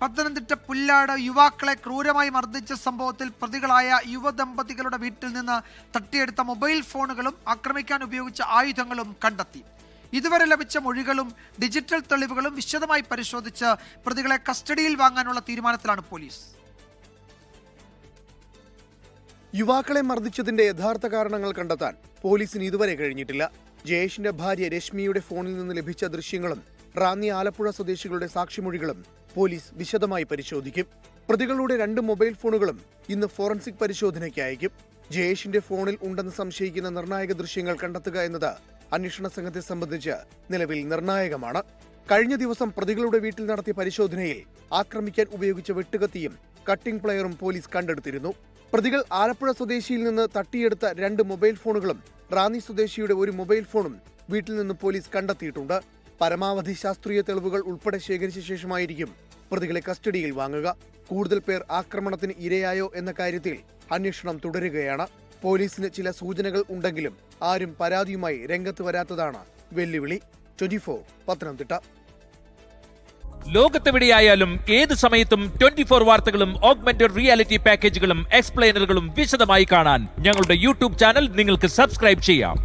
പത്തനംതിട്ട പുല്ലാട് യുവാക്കളെ ക്രൂരമായി മർദ്ദിച്ച സംഭവത്തിൽ പ്രതികളായ യുവദമ്പതികളുടെ വീട്ടിൽ നിന്ന് തട്ടിയെടുത്ത മൊബൈൽ ഫോണുകളും ആക്രമിക്കാൻ ഉപയോഗിച്ച ആയുധങ്ങളും കണ്ടെത്തി. ഇതുവരെ ലഭിച്ച മൊഴികളും ഡിജിറ്റൽ തെളിവുകളും വിശദമായി പരിശോധിച്ച് പ്രതികളെ കസ്റ്റഡിയിൽ വാങ്ങാനുള്ള തീരുമാനത്തിലാണ് പോലീസ്. യുവാക്കളെ മർദ്ദിച്ചതിന്റെ യഥാർത്ഥ കാരണങ്ങൾ കണ്ടെത്താൻ പോലീസിന് ഇതുവരെ കഴിഞ്ഞിട്ടില്ല. ജയേഷിന്റെ ഭാര്യ രശ്മിയുടെ ഫോണിൽ നിന്ന് ലഭിച്ച ദൃശ്യങ്ങളും റാന്നി ആലപ്പുഴ സ്വദേശികളുടെ സാക്ഷിമൊഴികളും പോലീസ് വിശദമായി പരിശോധിക്കും. പ്രതികളുടെ 2 മൊബൈൽ ഫോണുകളും ഇന്ന് ഫോറൻസിക് പരിശോധനയ്ക്ക് അയക്കും. ജയേഷിന്റെ ഫോണിൽ ഉണ്ടെന്ന് സംശയിക്കുന്ന നിർണായക ദൃശ്യങ്ങൾ കണ്ടെത്തുക എന്നത് അന്വേഷണ സംഘത്തെ സംബന്ധിച്ച് നിലവിൽ നിർണായകമാണ്. കഴിഞ്ഞ ദിവസം പ്രതികളുടെ വീട്ടിൽ നടത്തിയ പരിശോധനയിൽ ആക്രമിക്കാൻ ഉപയോഗിച്ച വെട്ടുകത്തിയും കട്ടിംഗ് പ്ലെയറും പോലീസ് കണ്ടെടുത്തിരുന്നു. പ്രതികൾ ആലപ്പുഴ സ്വദേശിയിൽ നിന്ന് തട്ടിയെടുത്ത 2 മൊബൈൽ ഫോണുകളും റാന്നി സ്വദേശിയുടെ 1 മൊബൈൽ ഫോണും വീട്ടിൽ നിന്ന് പോലീസ് കണ്ടെത്തിയിട്ടുണ്ട്. പരമാവധി ശാസ്ത്രീയ തെളിവുകൾ ഉൾപ്പെടെ ശേഖരിച്ച ശേഷമായിരിക്കും പ്രതികളെ കസ്റ്റഡിയിൽ വാങ്ങുക. കൂടുതൽ പേർ ആക്രമണത്തിന് ഇരയായോ എന്ന കാര്യത്തിൽ അന്വേഷണം തുടരുകയാണ്. പോലീസിന് ചില സൂചനകൾ ഉണ്ടെങ്കിലും ആരും പരാതിയുമായി രംഗത്ത് വരാത്തതാണ് വെല്ലുവിളി. 24 പത്തനംതിട്ട. ലോകത്തെവിടെയായാലും ഏത് സമയത്തും 24 വാർത്തകളും ഓഗ്മെന്റഡ് റിയാലിറ്റി പാക്കേജുകളും എക്സ്പ്ലെയിനറുകളും വിശദമായി കാണാൻ ഞങ്ങളുടെ യൂട്യൂബ് ചാനൽ നിങ്ങൾക്ക് സബ്സ്ക്രൈബ് ചെയ്യാം.